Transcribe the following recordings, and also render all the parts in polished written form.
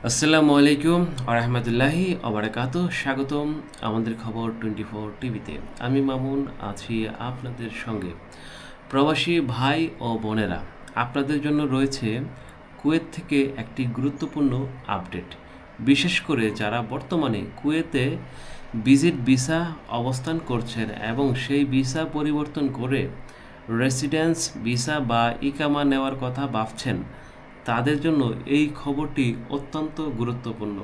আসসালামু আলাইকুম আরহামতুল্লাহি আবরাকাত। স্বাগতম আমাদের খবর 24 টিভিতে। আমি মামুন আছি আপনাদের সঙ্গে। প্রবাসী ভাই ও বোনেরা, আপনাদের জন্য রয়েছে কুয়েত থেকে একটি গুরুত্বপূর্ণ আপডেট। বিশেষ করে যারা বর্তমানে কুয়েতে ভিজিট ভিসা অবস্থান করছেন এবং সেই ভিসা পরিবর্তন করে রেসিডেন্স ভিসা বা ইকামা নেওয়ার কথা ভাবছেন, তাদের জন্য এই খবরটি অত্যন্ত গুরুত্বপূর্ণ।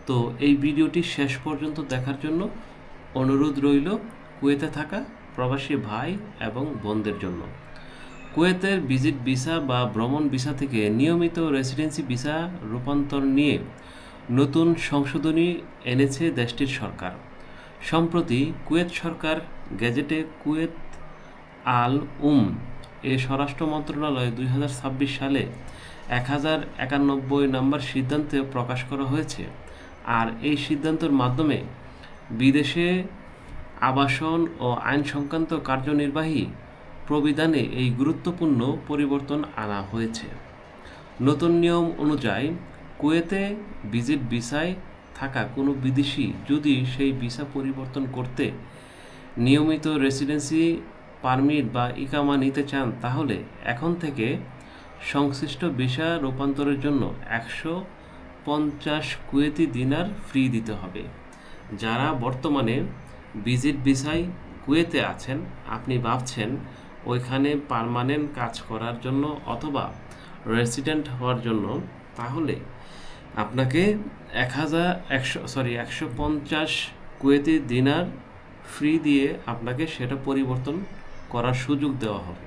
তো এই ভিডিওটি শেষ পর্যন্ত দেখার জন্য অনুরোধ রইল কুয়েতে থাকা প্রবাসী ভাই এবং বোনদের জন্য। কুয়েতের ভিজিট ভিসা বা ভ্রমণ ভিসা থেকে নিয়মিত রেসিডেন্সি ভিসা রূপান্তর নিয়ে নতুন সংশোধনী এনেছে দেশটির সরকার। সম্প্রতি কুয়েত সরকার গেজেটে কুয়েত আল এ স্বরাষ্ট্র মন্ত্রণালয় 2026 সালে 1091 নম্বর সিদ্ধান্তে প্রকাশ করা হয়েছে। আর এই সিদ্ধান্তের মাধ্যমে বিদেশে আবাসন ও আইন সংক্রান্ত কার্যনির্বাহী প্রবিধানে এই গুরুত্বপূর্ণ পরিবর্তন আনা হয়েছে। নতুন নিয়ম অনুযায়ী কুয়েতে ভিজিট ভিসায় থাকা কোনো বিদেশি যদি সেই ভিসা পরিবর্তন করতে নিয়মিত রেসিডেন্সি পারমিট বা ইকামা নিতে চান, তাহলে এখন থেকে সংশ্লিষ্ট ভিসা রূপান্তরের জন্য 150 কুয়েতি দিনার ফ্রি দিতে হবে। যারা বর্তমানে ভিজিট ভিসায় কুয়েতে আছেন, আপনি ভাবছেন ওইখানে পার্মানেন্ট কাজ করার জন্য অথবা রেসিডেন্ট হওয়ার জন্য, তাহলে আপনাকে 150 কুয়েতি দিনার ফ্রি দিয়ে আপনাকে সেটা পরিবর্তন করার সুযোগ দেওয়া হবে।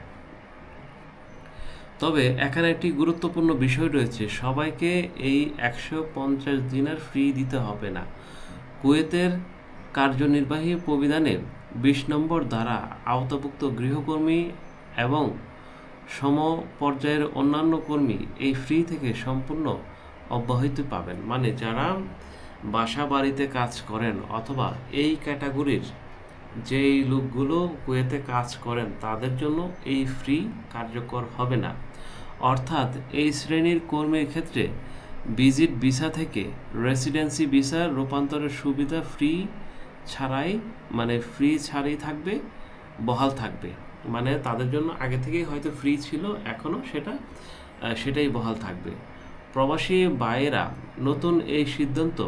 তবে এখানে একটি গুরুত্বপূর্ণ বিষয় রয়েছে, সবাইকে এই 150 দিনার ফ্রি দিতে হবে না। কুয়েতের কার্যনির্বাহী প্রবিধানে 20 নম্বর ধারা আওতাভুক্ত গৃহকর্মী এবং সমপর্যায়ের অন্যান্য কর্মী এই ফ্রি থেকে সম্পূর্ণ অব্যাহতি পাবেন। মানে যারা বাসা বাড়িতে কাজ করেন অথবা এই ক্যাটাগরির যেই লোকগুলো কুয়েতে কাজ করেন, তাদের জন্য এই ফ্রি কার্যকর হবে না। অর্থাৎ এই শ্রেণীর কর্মীর ক্ষেত্রে ভিজিট ভিসা থেকে রেসিডেন্সি ভিসা রূপান্তরের সুবিধা ফ্রি ছাড়াই থাকবে, বহাল থাকবে। মানে তাদের জন্য আগে থেকেই হয়তো ফ্রি ছিল, এখনও সেটাই বহাল থাকবে। প্রবাসী ভাইয়েরা, নতুন এই সিদ্ধান্ত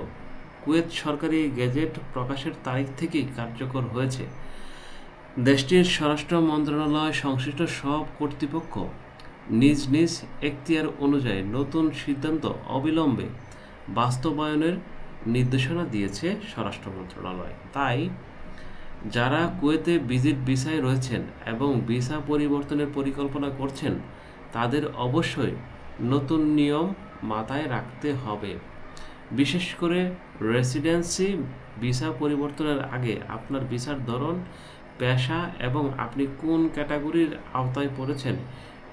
কুয়েত সরকারি গেজেট প্রকাশের তারিখ থেকেই কার্যকর হয়েছে। দেশটির স্বরাষ্ট্র মন্ত্রণালয় সংশ্লিষ্ট সব কর্তৃপক্ষ নিজ নিজ এখতিয়ার অনুযায়ী নতুন সিদ্ধান্ত অবিলম্বে বাস্তবায়নের নির্দেশনা দিয়েছে স্বরাষ্ট্র মন্ত্রণালয়। তাই যারা কুয়েতে ভিজিট ভিসায় রয়েছেন এবং ভিসা পরিবর্তনের পরিকল্পনা করছেন, তাদের অবশ্যই নতুন নিয়ম মাথায় রাখতে হবে। বিশেষ করে রেসিডেন্সি ভিসা পরিবর্তনের আগে আপনার ভিসার ধরন, পেশা এবং আপনি কোন ক্যাটাগরির আওতায় পড়েছেন,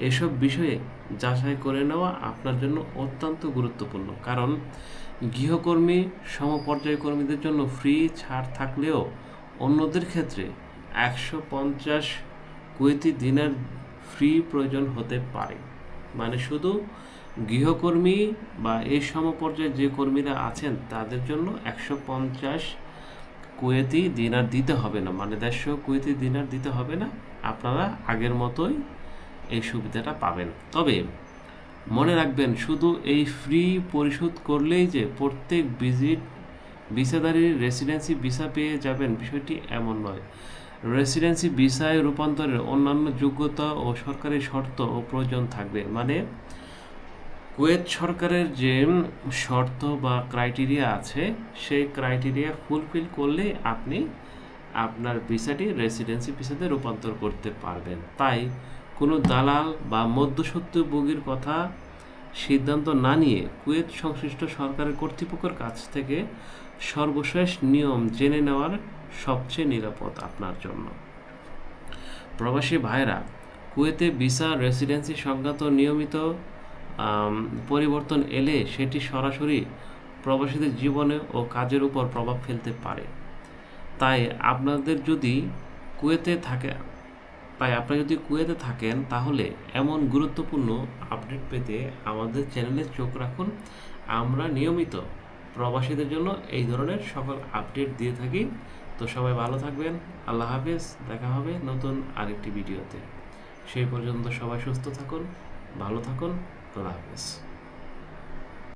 এসব বিষয়ে যাচাই করে নেওয়া আপনার জন্য অত্যন্ত গুরুত্বপূর্ণ। কারণ গৃহকর্মী সমপর্যায় কর্মীদের জন্য ফ্রি ছাড় থাকলেও অন্যদের ক্ষেত্রে 150 কুয়েতি দিনার ফ্রি প্রয়োজন হতে পারে। মানে শুধু গৃহকর্মী বা এই সমপর্যায়ে যে কর্মীরা আছেন তাদের জন্য 150 কুয়েতি দিনার দিতে হবে না, মানে 150 কুয়েতি দিনার দিতে হবে না। আপনারা আগের মতোই এই সুবিধাটা পাবেন। তবে মনে রাখবেন, শুধু এই ফ্রি পরিশোধ করলেই যে প্রত্যেক ভিসাধারীর রেসিডেন্সি ভিসা পেয়ে যাবেন, বিষয়টি এমন নয়। রেসিডেন্সি ভিসায় রূপান্তরের অন্যান্য যোগ্যতা ও সরকারি শর্ত ও প্রয়োজন থাকবে। মানে কুয়েত সরকারের যে শর্ত বা ক্রাইটেরিয়া আছে, সেই ক্রাইটেরিয়া ফুলফিল করলে আপনি আপনার ভিসাটি রেসিডেন্সি ভিসাতে রূপান্তর করতে পারবেন। তাই কোনো দালাল বা মধ্যস্বত্বভোগীর কথা সিদ্ধান্ত না নিয়ে কুয়েত সংশ্লিষ্ট সরকারের কর্তৃপক্ষের কাছ থেকে সর্বশেষ নিয়ম জেনে নেওয়ার সবচেয়ে নিরাপদ আপনার জন্য। প্রবাসী ভাইরা, কুয়েতে ভিসা রেসিডেন্সি সংক্রান্ত নিয়মিত পরিবর্তন এলে সেটি সরাসরি প্রবাসীদের জীবনে ও কাজের উপর প্রভাব ফেলতে পারে। তাই আপনারা যদি কুয়েতে থাকেন, তাহলে এমন গুরুত্বপূর্ণ আপডেট পেতে আমাদের চ্যানেলে চোখ রাখুন আমরা নিয়মিত প্রবাসীদের জন্য এই ধরনের সকল আপডেট দিয়ে থাকি। তো সবাই ভালো থাকবেন। আল্লাহ হাফেজ। দেখা হবে নতুন আরেকটি ভিডিওতে। সেই পর্যন্ত সবাই সুস্থ থাকুন, ভালো থাকুন। খোদা হাফেজ।